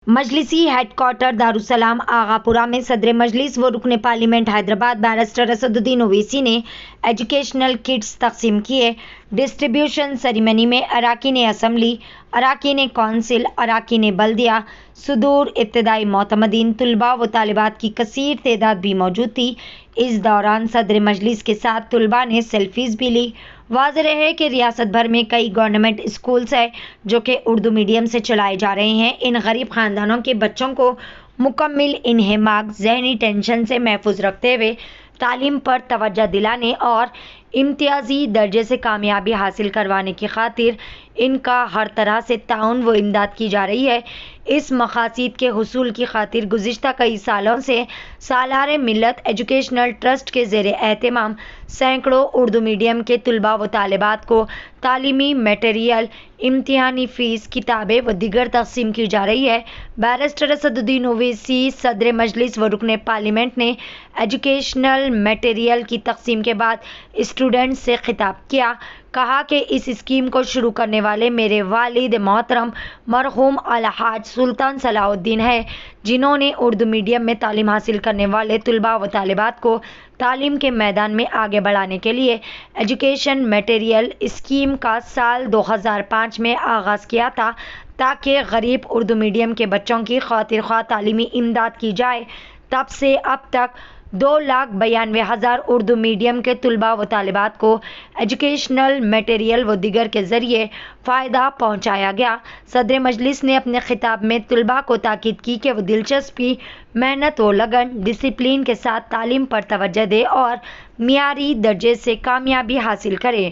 مجلسی head quarter دارالسلام آغاپورہ میں صدر مجلس و رکن پارلیمنٹ حیدرآباد بیرسٹر اسد الدین اویسی نے ایجوکیشنل کٹس تقسیم کیے۔ ڈسٹریبیوشن سیریمنی میں اراکین اسمبلی، اراکین کونسل، اراکین بلدیہ، صدور ابتدائی معتمدین، طلباء و طالبات کی کثیر تعداد بھی موجود تھی۔ اس دوران صدر مجلس کے ساتھ طلباء نے سیلفیز بھی لی۔ واضح ہے کہ ریاست بھر میں کئی گورنمنٹ اسکولز ہیں جو کہ اردو میڈیم سے چلائے جا رہے ہیں۔ ان غریب خاندانوں کے بچوں کو مکمل انہماک، ذہنی ٹینشن سے محفوظ رکھتے ہوئے تعلیم پر توجہ دلانے اور امتیازی درجے سے کامیابی حاصل کروانے کی خاطر ان کا ہر طرح سے تعاون و امداد کی جا رہی ہے۔ اس مقاصد کے حصول کی خاطر گزشتہ کئی سالوں سے سالار ملت ایجوکیشنل ٹرسٹ کے زیر اہتمام سینکڑوں اردو میڈیم کے طلباء و طالبات کو تعلیمی میٹیریل، امتحانی فیس، کتابیں و دیگر تقسیم کی جا رہی ہے۔ بیرسٹر اسد الدین اویسی صدر مجلس و رکن پارلیمنٹ نے ایجوکیشنل میٹیریل کی تقسیم کے بعد اسٹوڈنٹس سے خطاب کیا۔ کہا کہ اس اسکیم کو شروع کرنے والے میرے والد محترم مرحوم الحاج سلطان صلاح الدین ہیں، جنہوں نے اردو میڈیم میں تعلیم حاصل کرنے والے طلباء و طالبات کو تعلیم کے میدان میں آگے بڑھانے کے لیے ایجوکیشن میٹیریل اسکیم کا سال 2005 میں آغاز کیا تھا تاکہ غریب اردو میڈیم کے بچوں کی خاطر خواہ تعلیمی امداد کی جائے۔ تب سے اب تک 2,92,000 اردو میڈیم کے طلباء و طالبات کو ایجوکیشنل میٹیریل و دیگر کے ذریعے فائدہ پہنچایا گیا۔ صدر مجلس نے اپنے خطاب میں طلباء کو تاکید کی کہ وہ دلچسپی، محنت و لگن، ڈسپلن کے ساتھ تعلیم پر توجہ دیں اور معیاری درجے سے کامیابی حاصل کریں۔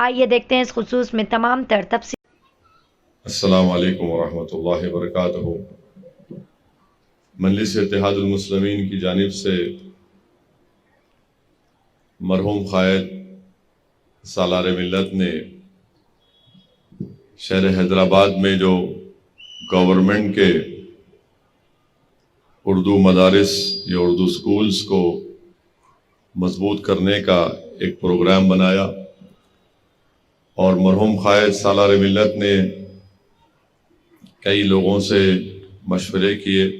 آئیے دیکھتے ہیں اس خصوص میں تمام تر تفصیل۔ السلام علیکم ورحمۃ اللہ وبرکاتہ۔ مجلس اتحاد المسلمین کی جانب سے مرحوم قائد سالار ملت نے شہر حیدرآباد میں جو گورنمنٹ کے اردو مدارس یا اردو سکولز کو مضبوط کرنے کا ایک پروگرام بنایا، اور مرحوم قائد سالار ملت نے کئی لوگوں سے مشورے کیے،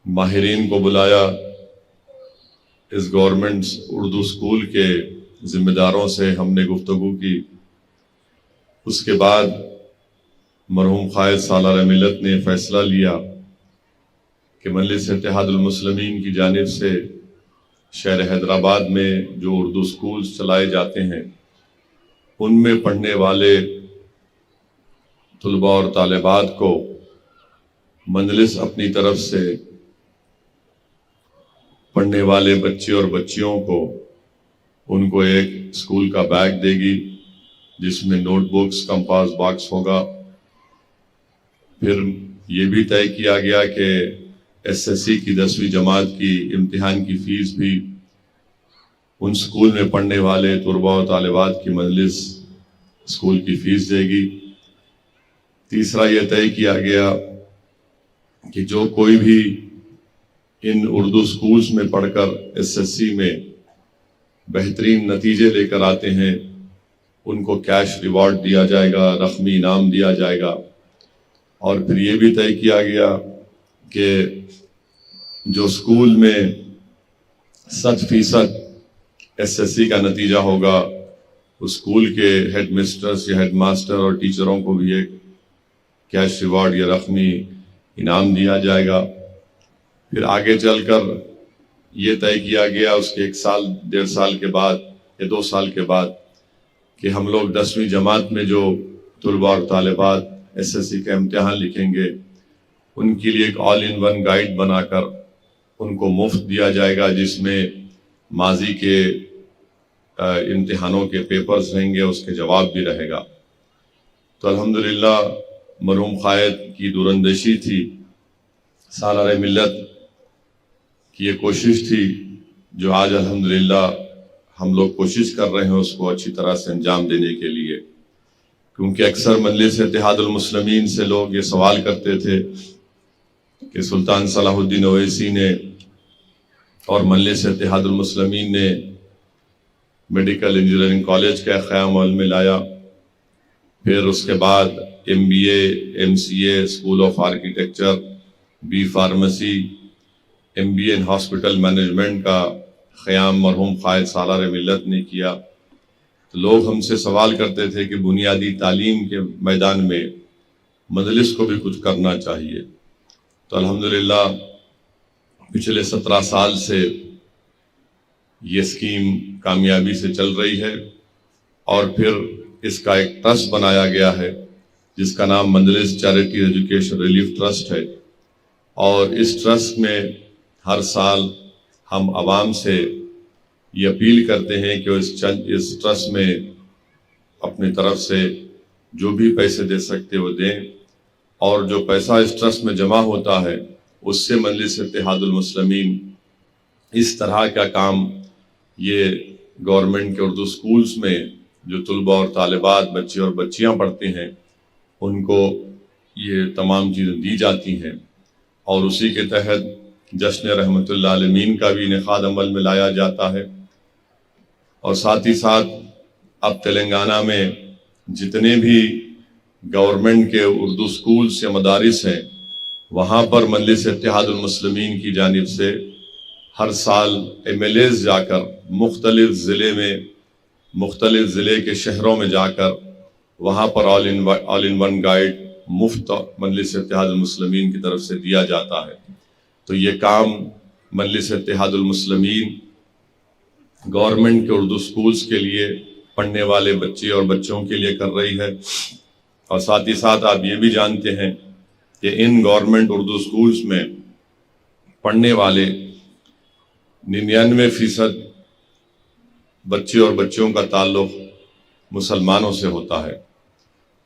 ماہرین کو بلایا، اس گورنمنٹ اردو سکول کے ذمہ داروں سے ہم نے گفتگو کی۔ اس کے بعد مرحوم قائد سالار ملت نے فیصلہ لیا کہ مجلس اتحاد المسلمین کی جانب سے شہر حیدرآباد میں جو اردو سکولز چلائے جاتے ہیں ان میں پڑھنے والے طلباء اور طالبات کو مجلس اپنی طرف سے پڑھنے والے بچے اور بچیوں کو ان کو ایک اسکول کا بیگ دے گی جس میں نوٹ بکس، کمپاس باکس ہوگا۔ پھر یہ بھی طے کیا گیا کہ SSC کی 10ویں جماعت کی امتحان کی فیس بھی ان اسکول میں پڑھنے والے طلباء و طالبات کی مجلس اسکول کی فیس دے گی۔ تیسرا یہ طے کیا گیا کہ جو کوئی بھی ان اردو سکولز میں پڑھ کر SSC میں بہترین نتیجے لے کر آتے ہیں ان کو کیش ریوارڈ دیا جائے گا، رقمی انعام دیا جائے گا۔ اور پھر یہ بھی طے کیا گیا کہ جو سکول میں 100% SSC کا نتیجہ ہوگا اس سکول کے ہیڈ مسٹرز یا ہیڈ ماسٹر اور ٹیچروں کو بھی ایک کیش ریوارڈ یا رقمی انعام دیا جائے گا۔ پھر آگے چل کر یہ طے کیا گیا اس کے 1 سال 1.5 سال کے بعد یا 2 سال کے بعد کہ ہم لوگ 10ویں جماعت میں جو طلباء اور طالبات SSC کا امتحان لکھیں گے ان کے لیے ایک آل ان ون گائیڈ بنا کر ان کو مفت دیا جائے گا، جس میں ماضی کے امتحانوں کے پیپرز رہیں گے، اس کے جواب بھی رہے گا۔ تو الحمدللہ مرحوم قائد کی دوراندیشی تھی، سالار ملت کی یہ کوشش تھی جو آج الحمدللہ ہم لوگ کوشش کر رہے ہیں اس کو اچھی طرح سے انجام دینے کے لیے۔ کیونکہ اکثر مجلس اتحاد المسلمین سے لوگ یہ سوال کرتے تھے کہ سلطان صلاح الدین اویسی نے اور مجلس اتحاد المسلمین نے میڈیکل انجینئرنگ کالج کا قیام عمل میں لایا، پھر اس کے بعد MBA MCA school of architecture B pharmacy MBA in hospital management کا قیام مرحوم قائد سالار ملت نے کیا. تو لوگ ہم سے سوال کرتے تھے کہ بنیادی تعلیم کے میدان میں مجلس کو بھی کچھ کرنا چاہیے. تو الحمدللہ پچھلے 17 سال سے یہ اسکیم کامیابی سے چل رہی ہے، اور پھر اس کا ایک ٹرسٹ بنایا گیا ہے جس کا نام مجلس چیریٹی ایجوکیشن ریلیف ٹرسٹ ہے. اور اس ٹرسٹ میں ہر سال ہم عوام سے یہ اپیل کرتے ہیں کہ اس ٹرسٹ میں اپنی طرف سے جو بھی پیسے دے سکتے وہ دیں، اور جو پیسہ اس ٹرسٹ میں جمع ہوتا ہے اس سے مجلس اتحاد المسلمین اس طرح کا کام یہ گورنمنٹ کے اردو سکولز میں جو طلباء اور طالبات بچے اور بچیاں پڑھتے ہیں ان کو یہ تمام چیزیں دی جاتی ہیں. اور اسی کے تحت جشن رحمت اللہ عالمین کا بھی انعقاد عمل میں لایا جاتا ہے. اور ساتھ ہی ساتھ اب تلنگانہ میں جتنے بھی گورنمنٹ کے اردو سکولز یا مدارس ہیں وہاں پر مجلس اتحاد المسلمین کی جانب سے ہر سال MLAs جا کر مختلف ضلع کے شہروں میں جا کر وہاں پر آل ان ون گائیڈ مفت مجلس اتحاد المسلمین کی طرف سے دیا جاتا ہے. تو یہ کام مجلس اتحاد المسلمین گورنمنٹ کے اردو سکولز کے لیے پڑھنے والے بچے اور بچوں کے لیے کر رہی ہے. اور ساتھ ہی ساتھ آپ یہ بھی جانتے ہیں کہ ان گورنمنٹ اردو سکولز میں پڑھنے والے 99% بچے اور بچوں کا تعلق مسلمانوں سے ہوتا ہے.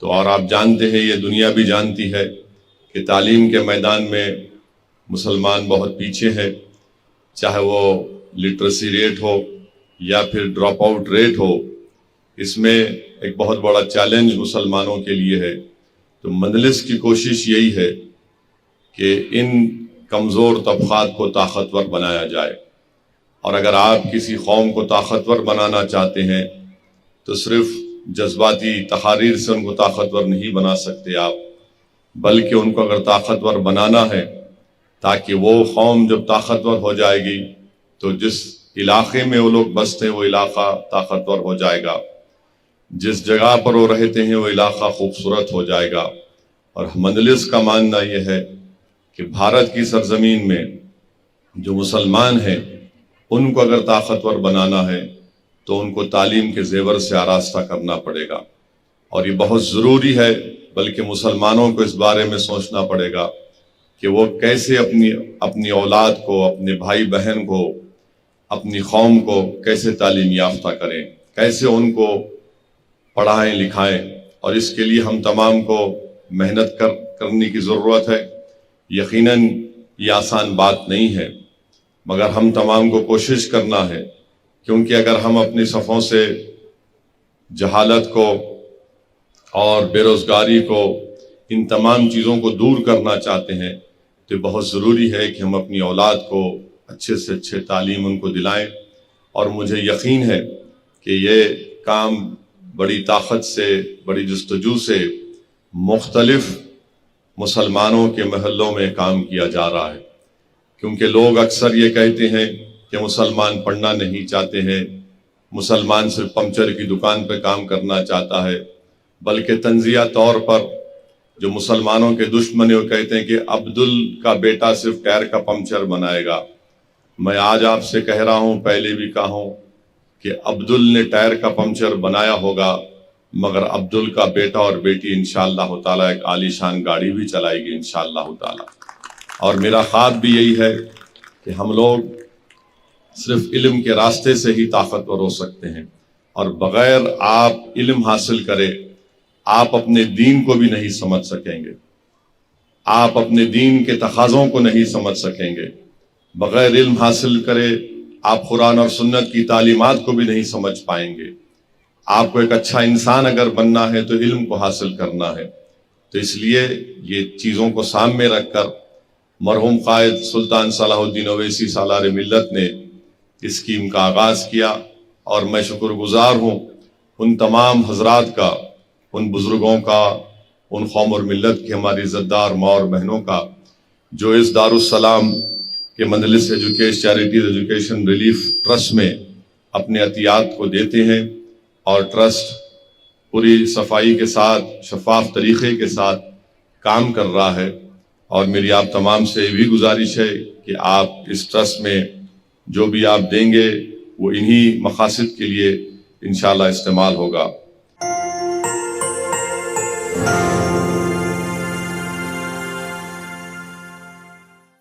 تو اور آپ جانتے ہیں، یہ دنیا بھی جانتی ہے کہ تعلیم کے میدان میں مسلمان بہت پیچھے ہے، چاہے وہ لٹریسی ریٹ ہو یا پھر ڈراپ آؤٹ ریٹ ہو. اس میں ایک بہت بڑا چیلنج مسلمانوں کے لیے ہے. تو مجلس کی کوشش یہی ہے کہ ان کمزور طبقات کو طاقتور بنایا جائے. اور اگر آپ کسی قوم کو طاقتور بنانا چاہتے ہیں تو صرف جذباتی تحاریر سے ان کو طاقتور نہیں بنا سکتے آپ، بلکہ ان کو اگر طاقتور بنانا ہے تاکہ وہ قوم جب طاقتور ہو جائے گی تو جس علاقے میں وہ لوگ بستے ہیں وہ علاقہ طاقتور ہو جائے گا، جس جگہ پر وہ رہتے ہیں وہ علاقہ خوبصورت ہو جائے گا. اور مجلس کا ماننا یہ ہے کہ بھارت کی سرزمین میں جو مسلمان ہیں ان کو اگر طاقتور بنانا ہے تو ان کو تعلیم کے زیور سے آراستہ کرنا پڑے گا. اور یہ بہت ضروری ہے، بلکہ مسلمانوں کو اس بارے میں سوچنا پڑے گا کہ وہ کیسے اپنی اولاد کو، اپنے بھائی بہن کو، اپنی قوم کو کیسے تعلیم یافتہ کریں، کیسے ان کو پڑھائیں لکھائیں. اور اس کے لیے ہم تمام کو محنت کرنے کی ضرورت ہے. یقیناً یہ آسان بات نہیں ہے، مگر ہم تمام کو کوشش کرنا ہے، کیونکہ اگر ہم اپنی صفوں سے جہالت کو اور بے روزگاری کو، ان تمام چیزوں کو دور کرنا چاہتے ہیں تو بہت ضروری ہے کہ ہم اپنی اولاد کو اچھے سے اچھے تعلیم ان کو دلائیں. اور مجھے یقین ہے کہ یہ کام بڑی طاقت سے، بڑی جستجو سے مختلف مسلمانوں کے محلوں میں کام کیا جا رہا ہے. کیونکہ لوگ اکثر یہ کہتے ہیں کہ مسلمان پڑھنا نہیں چاہتے ہیں، مسلمان صرف پنچر کی دکان پہ کام کرنا چاہتا ہے. بلکہ تنزیہ طور پر جو مسلمانوں کے دشمن ہیں وہ کہتے ہیں کہ عبدل کا بیٹا صرف ٹائر کا پنچر بنائے گا. میں آج آپ سے کہہ رہا ہوں، پہلے بھی کہا ہوں کہ عبدل نے ٹائر کا پنچر بنایا ہوگا، مگر عبدل کا بیٹا اور بیٹی انشاءاللہ تعالیٰ ایک عالی شان گاڑی بھی چلائے گی انشاءاللہ تعالیٰ. اور میرا خواب بھی یہی ہے کہ ہم لوگ صرف علم کے راستے سے ہی طاقتور ہو سکتے ہیں، اور بغیر آپ علم حاصل کرے آپ اپنے دین کو بھی نہیں سمجھ سکیں گے، آپ اپنے دین کے تقاضوں کو نہیں سمجھ سکیں گے. بغیر علم حاصل کرے آپ قرآن اور سنت کی تعلیمات کو بھی نہیں سمجھ پائیں گے. آپ کو ایک اچھا انسان اگر بننا ہے تو علم کو حاصل کرنا ہے. تو اس لیے یہ چیزوں کو سامنے رکھ کر مرحوم قائد سلطان صلاح الدین اویسی سالار ملت نے اس اسکیم کا آغاز کیا. اور میں شکر گزار ہوں ان تمام حضرات کا ان بزرگوں کا، ان قوم اور ملت کی ہماری عزتدار ماں اور بہنوں کا جو اس دارالسلام کے مجلس چیریٹیز ایجوکیشن ریلیف ٹرسٹ میں اپنے عطیات کو دیتے ہیں، اور ٹرسٹ پوری صفائی کے ساتھ، شفاف طریقے کے ساتھ کام کر رہا ہے۔ اور میری آپ تمام سے یہ بھی گزارش ہے کہ آپ اس ٹرسٹ میں جو بھی آپ دیں گے وہ انہی مقاصد کے لیے انشاءاللہ استعمال ہوگا۔